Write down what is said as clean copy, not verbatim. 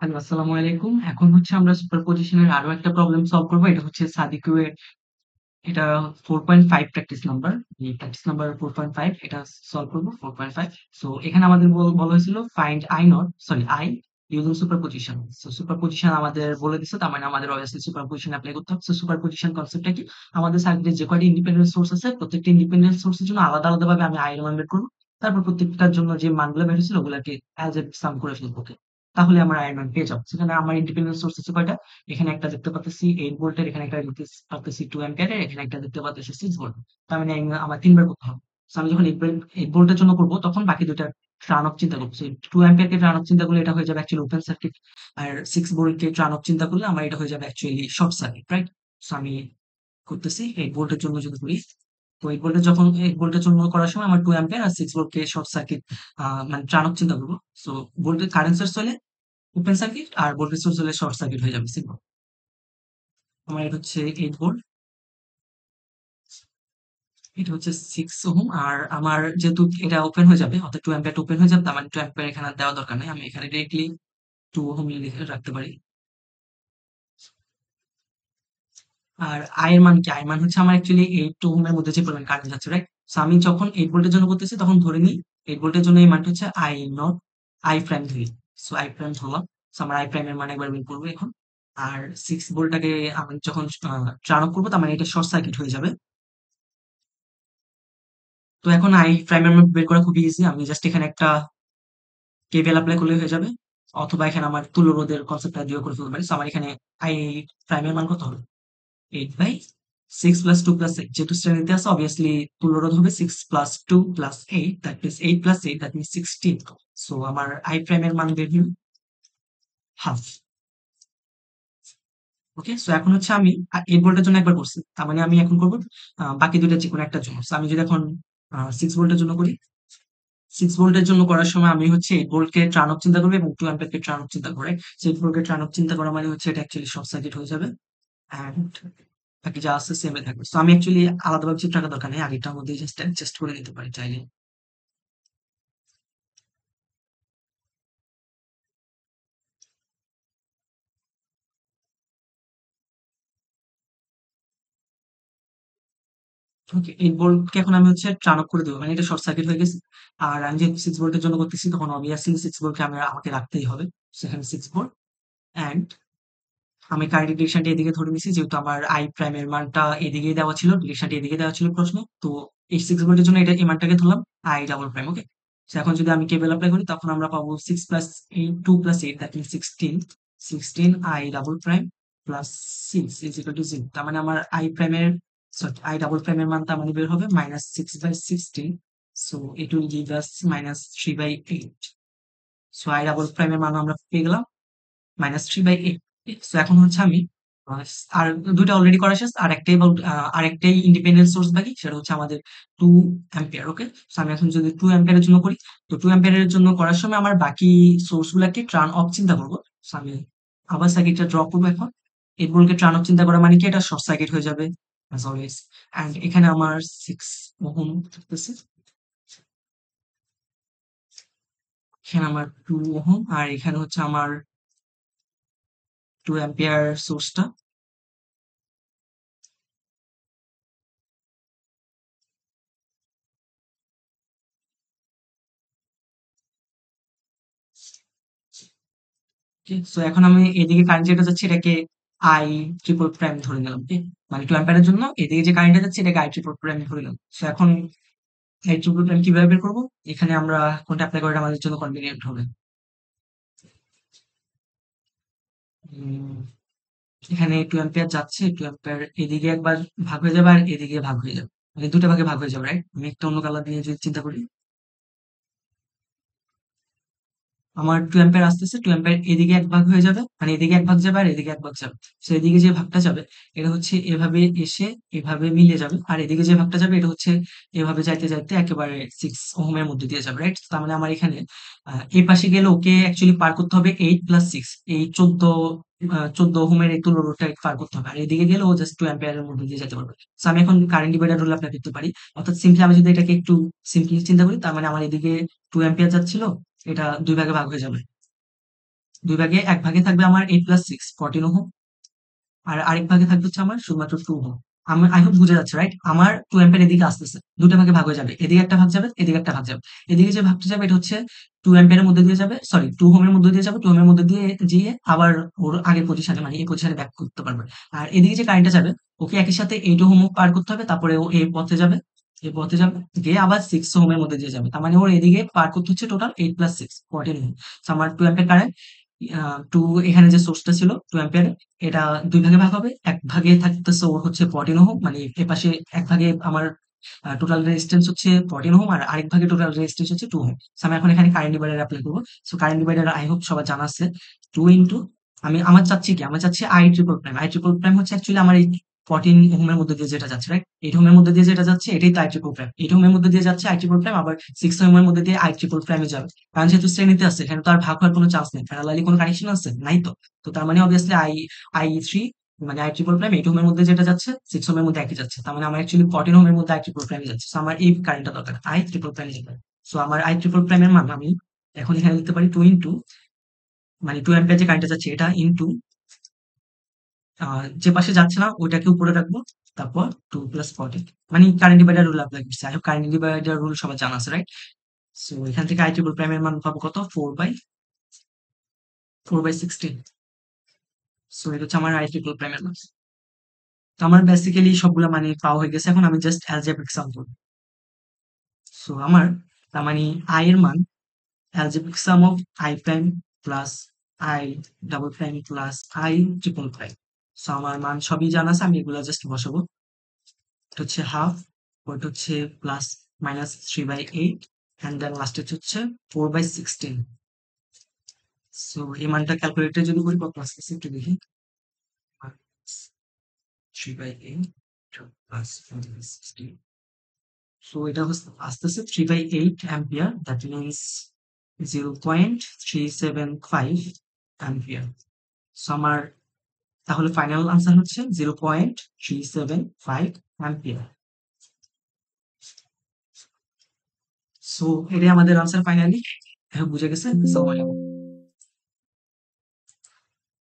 Hello, আসসালামু আলাইকুম। এখন হচ্ছে আমরা সুপারপজিশনের আরো একটা প্রবলেম সলভ করব। এটা হচ্ছে সাদিকের এটা 4.5 প্র্যাকটিস নাম্বার। এই প্র্যাকটিস নাম্বার 4.5 এটা সলভ করব 4.5। সো এখানে আমাদের বলা হয়েছিল find I not sorry I using superposition. So superposition আমাদের বলে দিছে, তার মানে আমাদের অবভিয়াসলি সুপারপজিশন অ্যাপ্লাই করতে হবে। সো সুপারপজিশন কনসেপ্টটা কি? আমাদের সার্কিটে যে কয়টি ইন্ডিপেন্ডেন্ট সোর্স আছে প্রত্যেকটা ইন্ডিপেন্ডেন্ট সোর্সের জন্য আলাদা আলাদা ভাবে আমি আই এর মান বের করব। তারপর প্রত্যেকটার জন্য যে মানগুলো বের হয়েছিল ওগুলাকে অ্যালজেব্রিক সাম করে ফেলবো। Okay? তাহলে আমার আই এর মান পেয়ে যাবো। সেখানে আমার ইন্ডিপেন্ডেন্ট সোর্স আছে কয়টা? এখানে একটা দেখতে পাচ্ছি 8 ভোল্টের, এখানে একটা দেখতে পাচ্ছি 2 অ্যাম্পিয়ারের, এখানে একটা দেখতে পাচ্ছি 6 ভোল্ট। তার মানে আমার 3 বার করতে হবে। সো আমি যখন 8 ভোল্টের জন্য করব তখন বাকি দুইটা টার্ন অফ চিন্তা করব। সো 2 অ্যাম্পিয়ারকে টার্ন অফ চিন্তা করলে এটা হয়ে যাবে অ্যাকচুয়ালি ওপেন সার্কিট। আর 6 ভোল্টকে টার্ন অফ চিন্তা করলে আমার এটা হয়ে যাবে actually short circuit, right? So আমি করতেছি 8 ভোল্টের জন্য যদি করি, তো 8 ভোল্টের জন্য করার সময় আমার 2 অ্যাম্পিয়ার আর 6 ভোল্টকে শর্ট সার্কিট মানে টার্ন অফ চিন্তা করব। সো ভোল্টেজ কারেন্ট সোর্স হলে ওপেন সার্কিট আর ভোল্টেজ সোর্স হলে শর্ট সার্কিট হয়ে যাবে সিম্পল। আমার এটা হচ্ছে 8 ভোল্ট, এটা হচ্ছে 6 ওহম। আর আমার যেহেতু এটা ওপেন হয়ে যাবে অর্থাৎ 2 অ্যাম্পিয়ার ওপেন হয়ে যাবে, তার মানে 2 অ্যাম্পিয়ার এখানে আর দেওয়া দরকার নেই। আমি এখানে ডিরেক্টলি 2 ওহম লিখে রাখতে পারি। আর I এর মান কি? I এর মান হচ্ছে আমার অ্যাকচুয়ালি 8 ওহম এর মধ্যে যে পরিমাণ কারেন্ট যাচ্ছে, রাইট? সো আমি যখন 8 ভোল্টের জন্য করতেছি তখন ধরে নিই 8 ভোল্টের জন্য এই মানটা হচ্ছে I নট I প্রাইম ধরি। সো I প্রাইম ধরলাম। সো আমার I প্রাইম এর মান একবার বের করব এখন। আর 6 ভোল্টটাকে আমি যখন টার্ন অফ করব তার মানে এটা শর্ট সার্কিট হয়ে যাবে। তো এখন I প্রাইম এর মান বের করা খুবই ইজি। আমি জাস্ট এখানে একটা কেভিএল এপ্লাই করলেই হয়ে যাবে। অথবা এখানে আমার তুল্য রোধের কনসেপ্টটা দিয়েও করে ফেলতে পারি। সো আমার এখানে I প্রাইম এর মান কত হবে? 8 বাই 6 প্লাস 2 প্লাস 8, যেহেতু শ্রেণীতে আছে অবভিয়াসলি তুল্য রোধ হবে 6 plus 2 plus 8, that means 8 plus 8 that means 16। So আমার I প্রাইম এর মান বের হলো হাফ। ওকে, সো এখন হচ্ছে আমি 8 ভোল্টের জন্য একবার করছি, তার মানে আমি এখন করবো বাকি দুইটা যে কোনো একটার জন্য। সো আমি যদি এখন 6 ভোল্টের জন্য করি, 6 ভোল্টের জন্য করার সময় আমি হচ্ছে 8 ভোল্টকে টার্ন অফ চিন্তা করবো এবং 2 অ্যাম্পিয়ারকে টার্ন অফ চিন্তা করে 6 ভোল্টকে টার্ন অফ চিন্তা করা মানে হচ্ছে এটা অ্যাকচুয়ালি শর্ট সার্কিট হয়ে যাবে। অ্যান্ড বাকি যা আছে সেমই থাকবে। সো আমি অ্যাকচুয়ালি আলাদাভাবে চিত্র আঁকার দরকার নেই, আগেরটার মধ্যে জাস্ট অ্যাডজাস্ট করে নিতে পারি চাইলে। ওকে, 8 ভোল্টকে এখন আমি হচ্ছে টার্ন অফ করে দেবো, মানে এটা শর্ট সার্কিট হয়ে গেছে। আর আমি যেহেতু 6 ভোল্টের জন্য করতেছি তখন অবভিয়াসলি 6 ভোল্টকে আমাকে রাখতেই হবে। সেখানে 6 ভোল্ট। অ্যান্ড আমি কারেন্ট ডিরেকশনটা এদিকে ধরে নিছি, যেহেতু আমার I প্রাইম এর মানটা এদিকেই দেওয়া ছিল, ডিরেকশনটা এদিকে দেওয়া ছিল প্রশ্ন। তো এই 6 ভোল্টের জন্য এটা এই মানটাকে ধরলাম I ডাবল প্রাইম। ওকে, এখন যদি আমি কেবল অ্যাপ্লাই করি তখন আমরা পাবো 6 plus 8 2 plus 8 that means 16 I double prime plus 6 is equal to 0। তার মানে আমার I প্রাইমের সরি I ডাবল প্রাইমের মান তার মানে বের হবে minus 6 by 16। So it will give us minus 3 by 8। So I double প্রাইমের মান আমরা পেয়ে গেলাম মাইনাস 3 বাই 8। সো এখন হচ্ছে আমি আহ, আর দুইটা অলরেডি করা শেষ, আর একটাই ইন্ডিপেন্ডেন্ট সোর্স বাকি, সেটা হচ্ছে আমাদের 2 অ্যাম্পিয়ার। ওকে, সো আমি এখন যদি 2 অ্যাম্পিয়ারের জন্য করি, তো 2 অ্যাম্পিয়ারের জন্য করার সময় আমার বাকি সোর্স গুলাকে টার্ন অফ চিন্তা করবো। সো আমি আবার সার্কিটটা ড্র করবো এখন। এগুলোকে টার্ন অফ চিন্তা করা মানে কি এটা শর্ট সার্কিট হয়ে যাবে অ্যাজ অলওয়েজ। অ্যান্ড এখানে আমার 6 ওহম থাকতেছে, এখানে আমার 2 ওহম, আর এখানে হচ্ছে আমার 2 অ্যাম্পিয়ার সোর্সটা। ঠিক, সো এখন আমি এদিকে কারেন্ট যেটা যাচ্ছে এটাকে আই ট্রিপল প্রাইম ধরে নিলাম। ঠিক, মানে 2 অ্যাম্পিয়ারের জন্য এদিকে যে কারেন্টটা যাচ্ছে এটাকে আই ট্রিপল প্রাইম ধরে নিলাম। সো এখন আই ট্রিপল প্রাইম কিভাবে বের করবো? এখানে আমরা কোনটা অ্যাপ্লাই করাটা আমাদের জন্য কনভিনিয়েন্ট হবে। উম, এখানে 2 অ্যাম্পিয়ার যাচ্ছে, 2 অ্যাম্পিয়ার এদিকে একবার ভাগ হয়ে যাবে আর এদিকে ভাগ হয়ে যাবে, মানে দুটো ভাগে ভাগ হয়ে যাবে, রাইট? আমি একটা অন্য কালার দিয়ে যদি চিন্তা করি, আমার 2 অ্যাম্পিয়ার আসতেছে, 2 অ্যাম্পিয়ার এদিকে এক ভাগ হয়ে যাবে, মানে এদিকে এক ভাগ যাবে আর এদিকে এক ভাগ যাবে। সো এদিকে যে ভাগটা যাবে এটা হচ্ছে এভাবে এসে এভাবে মিলে যাবে, আর এদিকে যে ভাগটা যাবে এটা হচ্ছে এভাবে যাইতে যাইতে একেবারে 6 ওহমের মধ্যে দিয়ে যাবে, রাইট? তার মানে আমার এখানে এই পাশে গেলে ওকে অ্যাকচুয়ালি পার করতে হবে 8 প্লাস 6, এই 14 ওহমের এই তুল্য রোধটা পার করতে হবে, আর এদিকে গেলে ও জাস্ট 2 অ্যাম্পিয়ারের মধ্যে দিয়ে যেতে পারবে। সো আমি এখন কারেন্ট ডিভাইডার রুল অ্যাপ্লাই করতে পারি। অর্থাৎ সিম্পলি আমি যদি এটাকে একটু সিম্পলি চিন্তা করি, তার মানে আমার এদিকে 2 অ্যাম্পিয়ার যাচ্ছিল, এটা দুই ভাগে ভাগ হয়ে যাবে। 2 ভাগে 1 ভাগে থাকবে আমার 8 প্লাস 6 14 ওহম। আর আরেক ভাগে থাকবে হচ্ছে আমার শুধুমাত্র 2 ওহম। আই হোপ বুঝা যাচ্ছে, রাইট? আমার 2 অ্যাম্পিয়ার এদিকে আসতেছে। 2 টা ভাগে ভাগ হয়ে যাবে। এদিকে একটা ভাগ যাবে, এদিকে একটা ভাগ যাবে। এদিকে যে ভাগটা যাবে এটা হচ্ছে 2 অ্যাম্পিয়ারের মধ্যে দিয়ে যাবে, সরি 2 ওহমের মধ্যে দিয়ে যাবে। 2 ওহমের মধ্যে দিয়ে যেয়ে আবার ওর আগের পজিশনে মানে এই পজিশনে ব্যাক করতে পারবে। আর এদিকে যে কারেন্টটা যাবে ওকে একই সাথে 8 ওহমও পার করতে হবে। তারপরে ও এই পথে যাবে, এই পথে যাবে, গিয়ে আবার 6 ওহমের মধ্যে দিয়ে যাবে। তার মানে ওর এদিকে পার করতে হচ্ছে টোটাল 8 প্লাস 6 14 ওহম। সো আমার 2 অ্যাম্পিয়ার কারেন্ট 2 এখানে যে সোর্সটা ছিল 2 অ্যাম্পিয়ারের এটা 2 ভাগে ভাগ হবে। এক ভাগে থাকতেছে ওর হচ্ছে 14 ওহম, মানে এপাশে এক ভাগে আমার টোটাল রেজিস্ট্যান্স হচ্ছে 14 ওহম আর আরেক ভাগে টোটাল রেজিস্ট্যান্স হচ্ছে 2 ওহম। সো আমি এখন এখানে কারেন্ট ডিভাইডার এপ্লাই করব। So current divider I hope সবার জানা আছে। 2 ইনটু আমার চাচ্ছি কি? আমার চাচ্ছি I triple prime. I triple prime হচ্ছে অ্যাকচুয়ালি আমার এই 14 ওহমের মধ্যে দিয়ে যেটা যাচ্ছে, রাইট? 8 ওহমের মধ্যে দিয়ে যেটা যাচ্ছে এটাই তো আই ট্রিপল প্রাইম। 8 ওহমের মধ্যে দিয়ে যাচ্ছে আই ট্রিপল প্রাইম, আবার 6 ওহমের মধ্যে দিয়ে আই ট্রিপল প্রাইমে যাবে। কারণ যেহেতু শ্রেণীতে আছে এখানে তো আর ভাগ হওয়ার কোনো চান্স নেই। প্যারালালি কোনো কানেকশন আছে? নাই তো। তো তার মানে অবভিয়াসলি আই3 মানে আই ট্রিপল প্রাইম 8 ওহমের মধ্যে যেটা যাচ্ছে 6 ওহমের মধ্যে একই যাচ্ছে। তার মানে আমার অ্যাকচুয়ালি 14 ওহমের মধ্যে আই ট্রিপল প্রাইমে যাচ্ছে। সো আমার এই কারেন্টটা দরকার। আই ট্রিপল প্রাইম যেটা। সো আমার আই ট্রিপল প্রাইমের মান আমি এখন এখানে লিখতে পারি 2 ইনটু মানে 2 অ্যাম্পিয়ার যে কারেন্টটা যাচ্ছে এটা ইনটু যে পাশে যাচ্ছে না ওইটাকে উপরে রাখবো। তারপর 2 প্লাস 14 মানে কারেন্ট ডিভাইডার রুল অ্যাপ্লাই করছি। I hope current divider rule সবার জানা আছে, রাইট? সো এখান থেকে আই ট্রিপল প্রাইমের মান পাবো কত? 4/16। সো এটা হচ্ছে আমার আই ট্রিপল প্রাইমের মান। তো আমার বেসিক্যালি সবগুলা মানে পাওয়া হয়ে গেছে। এখন আমি জাস্ট অ্যালজেব্রিক সাম করব। সো আমার তার মানে আই এর মান algebraic sum of I prime plus I double prime plus I triple prime. So আমার মান সবই জানা আছে, আমি এগুলা জাস্ট বসাবো। এটা হচ্ছে হাফ, ওটা হচ্ছে প্লাস মাইনাস 3/8 এন্ড দেন লাস্টে হচ্ছে 4/16। সো এই মানটা ক্যালকুলেটরে যদি করি কত আসতেছে একটু দেখি। 3/8 প্লাস 4/16। সো এটা আসতেছে 3/8 ampere, that means 0.375 ampere. So আমার তাহলে ফাইনাল আনসার হচ্ছে 0.375 অ্যাম্পিয়ার। সো এটাই আমাদের আনসার ফাইনালি। বুঝে গেছে? আসসালামু আলাইকুম।